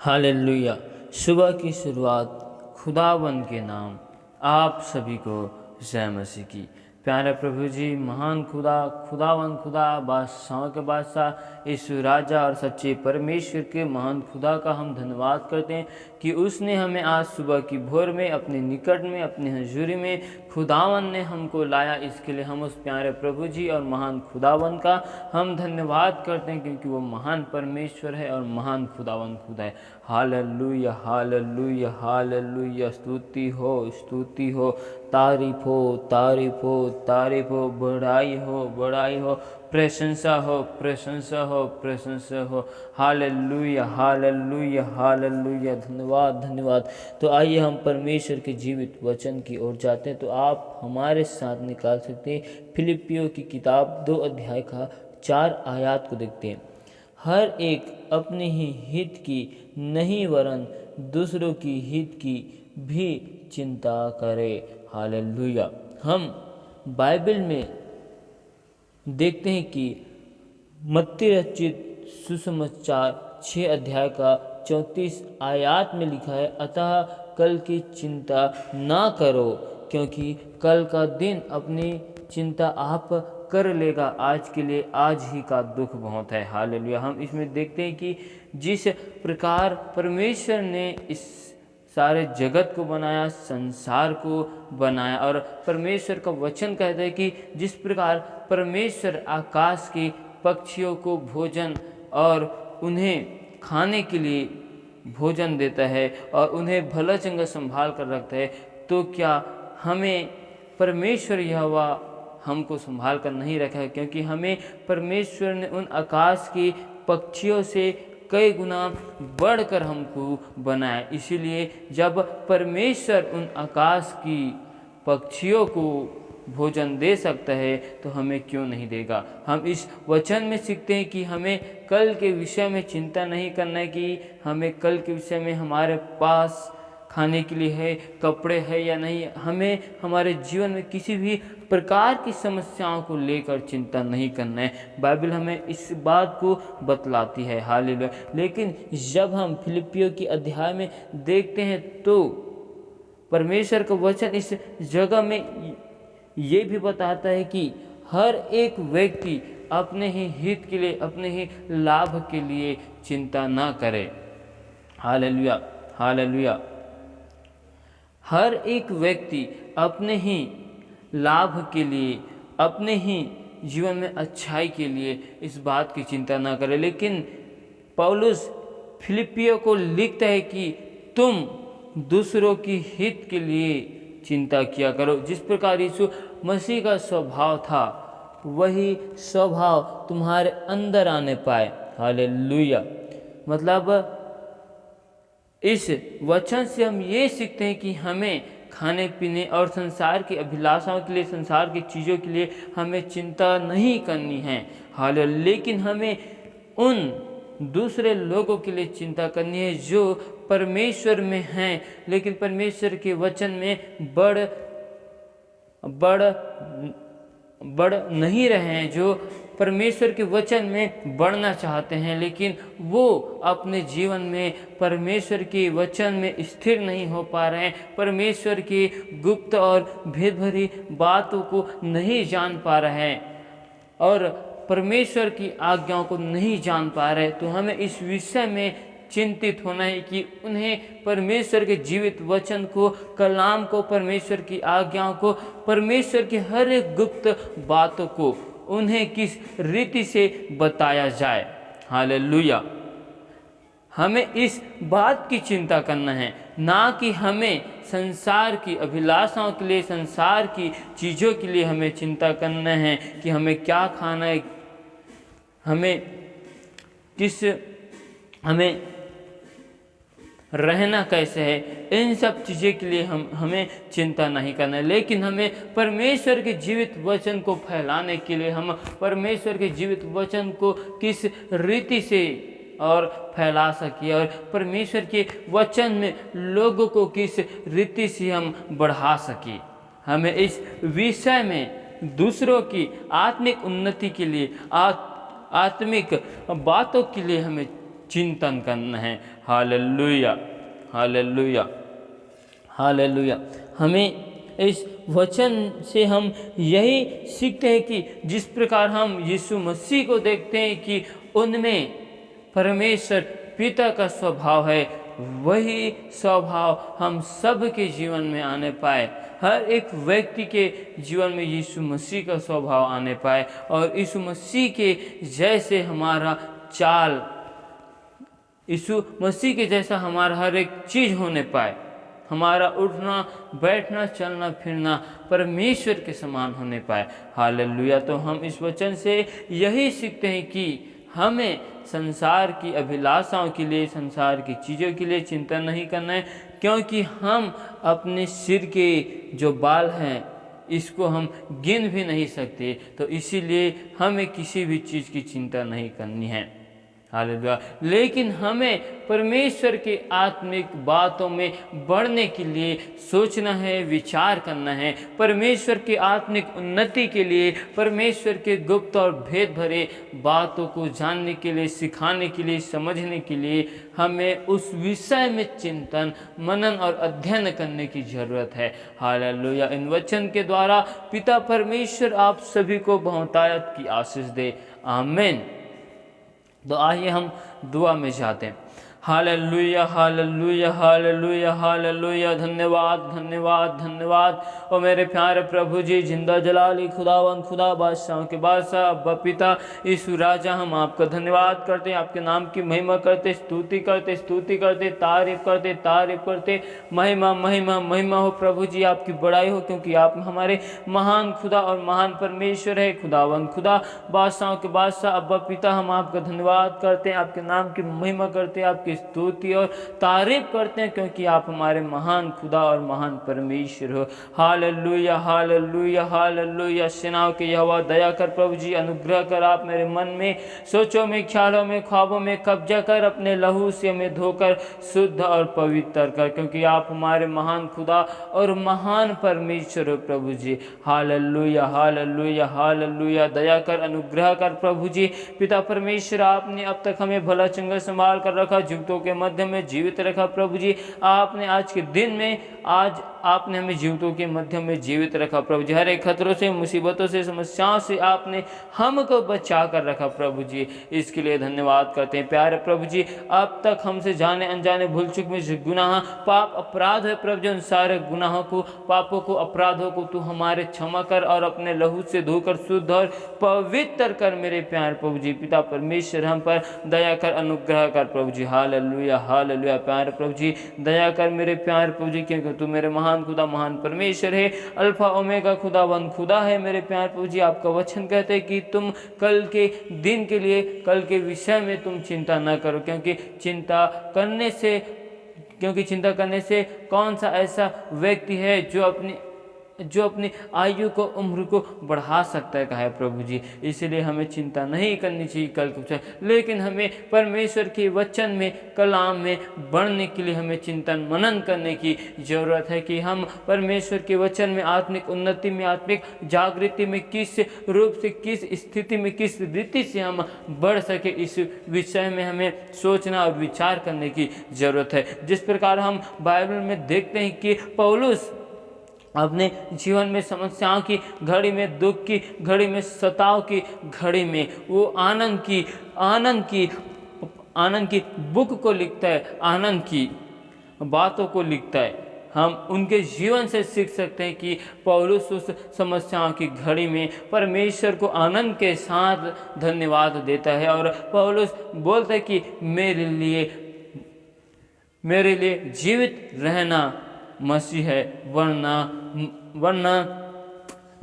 Hallelujah. सुबह की शुरुआत खुदावंद के नाम। आप सभी को जय मसीह की। प्यारे प्रभु जी, महान खुदावंद खुदा, बादशाहों के बादशाह, यीशु राजा और सच्चे परमेश्वर के महान खुदा का हम धन्यवाद करते हैं कि उसने हमें आज सुबह की भोर में अपने निकट में, अपनी हजूरी में खुदावंद ने हमको लाया। इसके लिए हम उस प्यारे प्रभु जी और महान खुदावंद का हम धन्यवाद करते हैं, क्योंकि वो महान परमेश्वर है और महान खुदावंद खुदा है। Hallelujah, hallelujah, hallelujah. स्तुति हो, तारीफ हो, तारीफ हो, तारीफ हो, बढ़ाई हो, बढ़ाई हो, प्रशंसा हो, प्रशंसा हो, प्रशंसा हो। Hallelujah, hallelujah, hallelujah. धन्यवाद, धन्यवाद। तो आइए हम परमेश्वर के जीवित वचन की ओर जाते हैं। तो आप हमारे साथ निकाल सकते हैं फिलिपियों की किताब 2 अध्याय का 4 आयत को देखते हैं। हर एक अपने ही हित की नहीं वरन दूसरों की हित की भी चिंता करे। हालेलुया। हम बाइबल में देखते हैं कि मत्ती रचित सुसमाचार 6 अध्याय का 34 आयत में लिखा है, अतः कल की चिंता ना करो, क्योंकि कल का दिन अपनी चिंता आप कर लेगा। आज के लिए आज ही का दुख बहुत है। हालेलुया। हम इसमें देखते हैं कि जिस प्रकार परमेश्वर ने इस सारे जगत को बनाया, संसार को बनाया, और परमेश्वर का वचन कहता है कि जिस प्रकार परमेश्वर आकाश के पक्षियों को भोजन और उन्हें खाने के लिए भोजन देता है और उन्हें भला चंगा संभाल कर रखता है, तो क्या हमें परमेश्वर यहोवा हमको संभाल कर नहीं रखा है? क्योंकि हमें परमेश्वर ने उन आकाश के पक्षियों से कई गुना बढ़कर हमको बनाया। इसीलिए जब परमेश्वर उन आकाश की पक्षियों को भोजन दे सकता है तो हमें क्यों नहीं देगा। हम इस वचन में सीखते हैं कि हमें कल के विषय में चिंता नहीं करना है, कि हमें कल के विषय में हमारे पास खाने के लिए है, कपड़े है या नहीं। हमें हमारे जीवन में किसी भी प्रकार की समस्याओं को लेकर चिंता नहीं करना है। बाइबल हमें इस बात को बतलाती है। हालेलुया। लेकिन जब हम फिलिपियों की अध्याय में देखते हैं तो परमेश्वर का वचन इस जगह में ये भी बताता है कि हर एक व्यक्ति अपने ही हित के लिए, अपने ही लाभ के लिए चिंता ना करे। Hallelujah, hallelujah. हर एक व्यक्ति अपने ही लाभ के लिए, अपने ही जीवन में अच्छाई के लिए इस बात की चिंता ना करे। लेकिन पौलुस फिलिपियों को लिखता है कि तुम दूसरों की हित के लिए चिंता किया करो। जिस प्रकार यीशु मसीह का स्वभाव था, वही स्वभाव तुम्हारे अंदर आने पाए। हालेलुया। मतलब इस वचन से हम ये सीखते हैं कि हमें खाने पीने और संसार की अभिलाषाओं के लिए, संसार की चीज़ों के लिए हमें चिंता नहीं करनी है। हालेलुया। लेकिन हमें उन दूसरे लोगों के लिए चिंता करनी है जो परमेश्वर में हैं, लेकिन परमेश्वर के वचन में बढ़ नहीं रहे हैं, जो परमेश्वर के वचन में बढ़ना चाहते हैं, लेकिन वो अपने जीवन में परमेश्वर के वचन में स्थिर नहीं हो पा रहे हैं, परमेश्वर की गुप्त और भेद भरी बातों को नहीं जान पा रहे हैं और परमेश्वर की आज्ञाओं को नहीं जान पा रहे। तो हमें इस विषय में चिंतित होना है कि उन्हें परमेश्वर के जीवित वचन को, कलाम को, परमेश्वर की आज्ञाओं को, परमेश्वर की हर एक गुप्त बातों को उन्हें किस रीति से बताया जाए। हालेलुया। हमें इस बात की चिंता करना है, ना कि हमें संसार की अभिलाषाओं के लिए, संसार की चीज़ों के लिए हमें चिंता करना है कि हमें क्या खाना है, हमें रहना कैसे है। इन सब चीज़ों के लिए हमें चिंता नहीं करना है। लेकिन हमें परमेश्वर के जीवित वचन को फैलाने के लिए, हम परमेश्वर के जीवित वचन को किस रीति से और फैला सके, और परमेश्वर के वचन में लोगों को किस रीति से हम बढ़ा सके। हमें इस विषय में दूसरों की आत्मिक उन्नति के लिए, आत्मिक बातों के लिए हमें चिंतन करना है। Hallelujah, hallelujah, hallelujah. हमें इस वचन से हम यही सीखते हैं कि जिस प्रकार हम यीशु मसीह को देखते हैं कि उनमें परमेश्वर पिता का स्वभाव है, वही स्वभाव हम सब के जीवन में आने पाए, हर एक व्यक्ति के जीवन में यीशु मसीह का स्वभाव आने पाए और यीशु मसीह के जैसे हमारा चाल, यीशु मसीह के जैसा हमारा हर एक चीज़ होने पाए, हमारा उठना बैठना चलना फिरना परमेश्वर के समान होने पाए। हालेलुया। तो हम इस वचन से यही सीखते हैं कि हमें संसार की अभिलाषाओं के लिए, संसार की चीज़ों के लिए चिंता नहीं करना है, क्योंकि हम अपने सिर के जो बाल हैं इसको हम गिन भी नहीं सकते। तो इसीलिए हमें किसी भी चीज़ की चिंता नहीं करनी है। हालेलुया। लेकिन हमें परमेश्वर के आत्मिक बातों में बढ़ने के लिए सोचना है, विचार करना है। परमेश्वर के आत्मिक उन्नति के लिए, परमेश्वर के गुप्त और भेद भरे बातों को जानने के लिए, सिखाने के लिए, समझने के लिए हमें उस विषय में चिंतन मनन और अध्ययन करने की ज़रूरत है। हालेलुया। इन वचन के द्वारा पिता परमेश्वर आप सभी को बहुतायत की आशीष दे। आमीन। तो आइए हम दुआ में जाते हैं। Hallelujah, hallelujah, hallelujah, hallelujah. धन्यवाद, धन्यवाद, धन्यवाद। और मेरे प्यारे प्रभु जी, जिंदा जलाली खुदावन खुदा बादशाह के बादशाह अब्बा पिता यीशु राजा, हम आपका धन्यवाद करते हैं, आपके नाम की महिमा करते, स्तुति करते, स्तुति करते, तारीफ करते, तारीफ करते। महिमा महिमा महिमा हो प्रभु जी, आपकी बड़ाई हो, क्योंकि आप हमारे महान खुदा और महान परमेश्वर है। खुदावन खुदा बादशाह के बादशाह अब्बा पिता, हम आपका धन्यवाद करते हैं, आपके नाम की महिमा करते हैं, आपकी स्तुति और तारीफ करते हैं, क्योंकि आप हमारे महान खुदा और महान परमेश्वर हो। Hallelujah, hallelujah, hallelujah. सेनाओं के यहोवा दया कर प्रभु जी, अनुग्रह कर, आप मेरे मन में, सोचों में, ख्यालों में, ख्वाबों में कब्जा कर, अपने लहू से हमें धोकर शुद्ध और पवित्र कर, क्योंकि आप हमारे महान खुदा और महान परमेश्वर हो प्रभु जी। Hallelujah, hallelujah, hallelujah. दया कर, अनुग्रह कर प्रभु जी। पिता परमेश्वर, आपने अब तक हमें भला चंगा संभाल कर रखा, जीवितों के मध्य में जीवित रखा प्रभु जी। आपने आज के दिन में, आज आपने हमें जीवितों के मध्य में जीवित रखा प्रभु जी। हर एक खतरों से, मुसीबतों से, समस्याओं से आपने हमको बचा कर रखा प्रभु जी। इसके लिए धन्यवाद करते हैं प्यारे प्रभु जी। अब तक हमसे जाने अनजाने भूल चुक में जो गुनाह पाप अपराध है प्रभु जी, उन सारे गुनाहों को, पापों को, अपराधों को तू हमारे क्षमा कर और अपने लहू से धोकर शुद्ध और पवित्र कर मेरे प्यारे प्रभु जी। पिता परमेश्वर, हम पर दया कर, अनुग्रह कर प्रभु जी। Hallelujah, hallelujah. प्यारे प्रभु जी, दया कर मेरे प्यारे प्रभु जी, क्योंकि तू मेरे महान खुदा, महान परमेश्वर है, अल्फा ओमेगा खुदावन खुदा है मेरे प्यारे प्रभु जी। आपका वचन कहते हैं कि तुम कल के दिन के लिए, कल के विषय में तुम चिंता न करो, क्योंकि चिंता करने से कौन सा ऐसा व्यक्ति है जो अपनी आयु को, उम्र को बढ़ा सकता है, कहा है प्रभु जी। इसलिए हमें चिंता नहीं करनी चाहिए कल कुछ, लेकिन हमें परमेश्वर के वचन में, कलाम में बढ़ने के लिए हमें चिंतन मनन करने की ज़रूरत है कि हम परमेश्वर के वचन में आत्मिक उन्नति में, आत्मिक जागृति में किस रूप से, किस स्थिति में, किस रीति से हम बढ़ सके, इस विषय में हमें सोचना और विचार करने की ज़रूरत है। जिस प्रकार हम बाइबल में देखते हैं कि पौलुस अपने जीवन में समस्याओं की घड़ी में, दुख की घड़ी में, सताव की घड़ी में वो आनंद की बुक को लिखता है, आनंद की बातों को लिखता है। हम उनके जीवन से सीख सकते हैं कि पौलुस उस समस्याओं की घड़ी में परमेश्वर को आनंद के साथ धन्यवाद देता है और पौलुस बोलता है कि मेरे लिए जीवित रहना मसीह है, वरना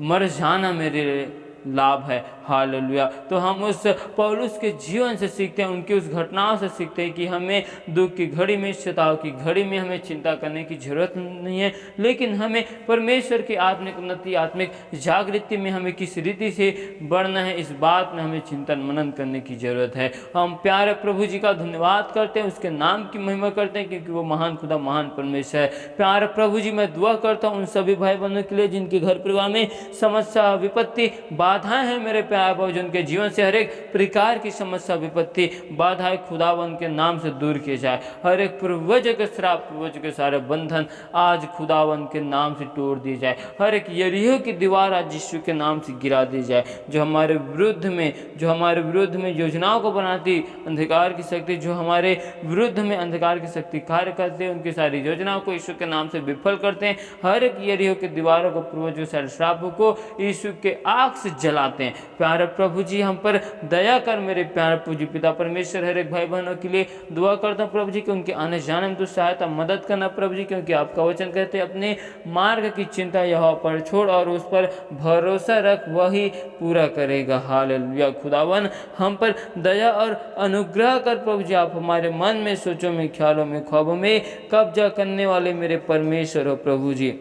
मर जाना मेरे लिए लाभ है। हालेलुया। तो हम उस पौलुस के जीवन से सीखते हैं, उनकी उस घटनाओं से सीखते हैं कि हमें दुख की घड़ी में, सताव की घड़ी में हमें चिंता करने की जरूरत नहीं है, लेकिन हमें परमेश्वर की आत्मिक उन्नति, आत्मिक जागृति में हमें किस रीति से बढ़ना है, इस बात में हमें चिंतन मनन करने की जरूरत है। हम प्यारे प्रभु जी का धन्यवाद करते हैं, उसके नाम की महिमा करते हैं, क्योंकि वो महान खुदा, महान परमेश्वर है। प्यारे प्रभु जी, मैं दुआ करता हूँ उन सभी भाई बहनों के लिए जिनके घर परिवार में समस्या, विपत्ति, बाधाएं हैं मेरे बनाया प्रभु जी, उनके जीवन से हर एक प्रकार की समस्या, विपत्ति, बाधाएं खुदावन के नाम से दूर किए जाए। हर एक पूर्वज के श्राप, पूर्वज के सारे बंधन आज खुदावन के नाम से तोड़ दिए जाए। हर एक यरीहो की दीवार आज यीशु के नाम से गिरा दी जाए। जो हमारे विरुद्ध में योजनाओं को बनाती अंधकार की शक्ति, जो हमारे विरुद्ध में अंधकार की शक्ति कार्य करते हैं, उनकी सारी योजनाओं को यीशु के नाम से विफल करते हैं। हर एक यरीहो की दीवारों को, पूर्वजों सारे श्रापों को यीशु के आग से जलाते हैं। प्यारे प्रभु जी, हम पर दया कर मेरे प्यारे प्रभु जी पिता परमेश्वर। हर एक भाई बहनों के लिए दुआ करता हूँ प्रभु जी कि उनके आने जाने में तो सहायता मदद करना प्रभु जी, क्योंकि आपका वचन कहते हैं अपने मार्ग की चिंता यहोवा पर छोड़ और उस पर भरोसा रख, वही पूरा करेगा। हालेलुया। खुदावन हम पर दया और अनुग्रह कर प्रभु जी। आप हमारे मन में, सोचों में, ख्यालों में, ख्वाबों में कब्जा करने वाले मेरे परमेश्वर हो प्रभु जी।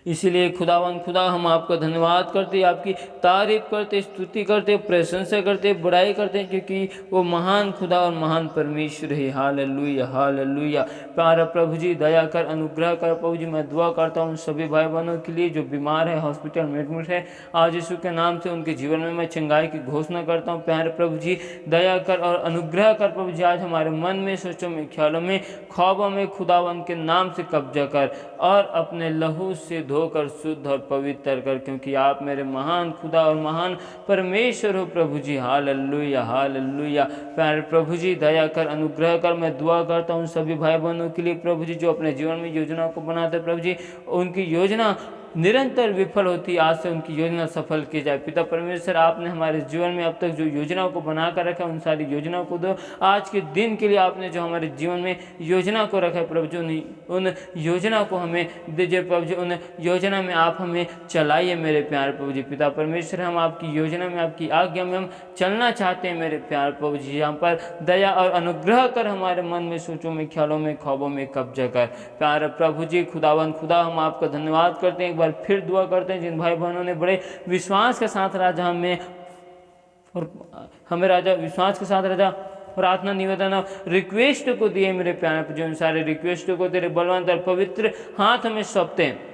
इसीलिए खुदावन खुदा हम आपका धन्यवाद करते, आपकी तारीफ करते, स्तुति करते, प्रशंसा करते, बुराई करते हैं, क्योंकि वो महान खुदा और महान परमेश्वर है। Hallelujah hallelujah. प्यारा प्रभु जी दया कर, अनुग्रह कर प्रभु जी। मैं दुआ करता हूँ सभी भाई बहनों के लिए जो बीमार है, हॉस्पिटल में एडमिट है, आज यीशु के नाम से उनके जीवन में मैं चंगाई की घोषणा करता हूँ। प्यारे प्रभु जी दया कर और अनुग्रह कर प्रभु जी। आज हमारे मन में, सोचों में, ख्यालों में, ख्वाबों में खुदावन के नाम से कब्जा कर और अपने लहू से धोकर शुद्ध और पवित्र कर, क्योंकि आप मेरे महान खुदा और महान परमेश्वर हो प्रभु जी। Hallelujah hallelujah. प्यारे प्रभु जी दया कर, अनुग्रह कर। मैं दुआ करता हूँ सभी भाई बहनों के लिए प्रभु जी जो अपने जीवन में योजनाओं को बनाते प्रभु जी, उनकी योजना निरंतर विफल होती, आज से उनकी योजना सफल की जाए। पिता परमेश्वर आपने हमारे जीवन में अब तक जो योजनाओं को बना कर रखा है, उन सारी योजनाओं को दो। आज के दिन के लिए आपने जो हमारे जीवन में योजना को रखा है प्रभु जी, उन योजना को हमें दीजिए प्रभु जी। उन योजना में आप हमें चलाइए मेरे प्यारे प्रभु जी। पिता परमेश्वर हम आपकी योजना में, आपकी आज्ञा में हम चलना चाहते हैं मेरे प्यारे प्रभु जी। यहाँ पर दया और अनुग्रह कर, हमारे मन में, सोचों में, ख्यालों में, ख्वाबों में कब्जा कर। प्यारे प्रभु जी खुदावन खुदा हम आपका धन्यवाद करते हैं। फिर दुआ करते हैं जिन भाई बहनों ने बड़े विश्वास के साथ राजा हमें राजा विश्वास के साथ राजा प्रार्थना, निवेदन और रिक्वेस्ट को दिए मेरे प्यारे, जो सारे रिक्वेस्ट को तेरे बलवंत और पवित्र हाथ में सौंपते हैं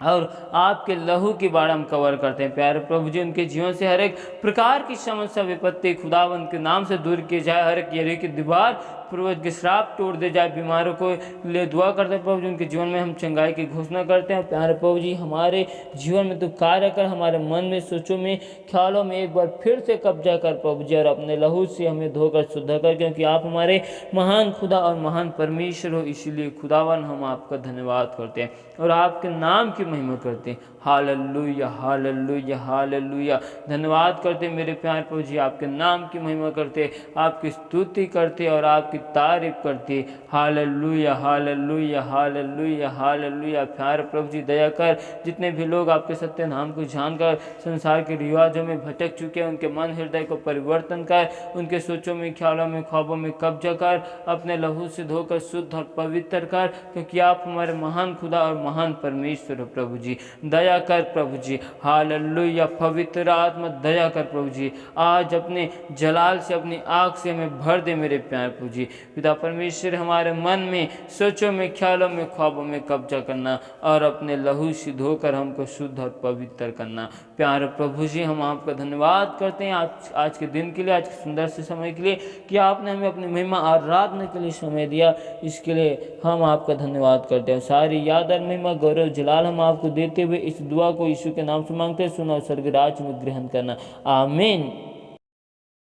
और आपके लहू की बाढ़ हम कवर करते हैं। प्यारे प्रभु जी उनके जीवन से हर एक प्रकार की समस्या, विपत्ति खुदावंत के नाम से दूर किए जाए। हर एक यरीहो की दीवार, पूर्वज के श्राप तोड़ दे जाए। बीमारों को ले दुआ करते हैं प्रभु जी, उनके जीवन में हम चंगाई की घोषणा करते हैं। प्यारे प्रभु जी हमारे जीवन में तो कार्य कर, हमारे मन में, सोचों में, ख्यालों में एक बार फिर से कब्जा कर प्रभु जी, और अपने लहू से हमें धोकर शुद्ध कर, क्योंकि आप हमारे महान खुदा और महान परमेश्वर हो। इसीलिए खुदावन हम आपका धन्यवाद करते हैं और आपके नाम की महिमा करते हैं। Hallelujah hallelujah hallelujah. धन्यवाद करते मेरे प्यारे प्रभु जी, आपके नाम की महिमा करते, आपकी स्तुति करते और आपकी तारीफ करते। Hallelujah hallelujah hallelujah hallelujah. प्यारे प्रभु जी दया कर, जितने भी लोग आपके सत्य नाम को जानकर संसार के रिवाजों में भटक चुके हैं, उनके मन हृदय को परिवर्तन कर, उनके सोचों में, ख्यालों में, ख्वाबों में कब्जा कर, अपने लहू से धोकर शुद्ध और पवित्र कर, क्योंकि आप हमारे महान खुदा और महान परमेश्वर हो प्रभु जी। दया कर प्रभु जी। हालेलुया। पवित्र आत्मा दया कर प्रभु जी, आज अपने जलाल से, अपनी आग से हमें भर दे मेरे प्यारे प्रभु जी। पिता परमेश्वर हमारे मन में, सोचों में, ख्यालों में, ख्वाबों में कब्जा करना और अपने लहू से धोकर हमको शुद्ध और पवित्र करना। प्यारे प्रभु जी हम आपका धन्यवाद करते हैं आज के दिन के लिए, आज के सुंदर से समय के लिए, कि आपने हमें अपनी महिमा आराधना के लिए समय दिया। इसके लिए हम आपका धन्यवाद करते हैं। सारी याद और महिमा, गौरव, जलाल हम आपको देते हुए इस दुआ को यीशु के नाम से मांगते हैं। सुनो स्वर्ग राज्य में ग्रहण करना। आमीन।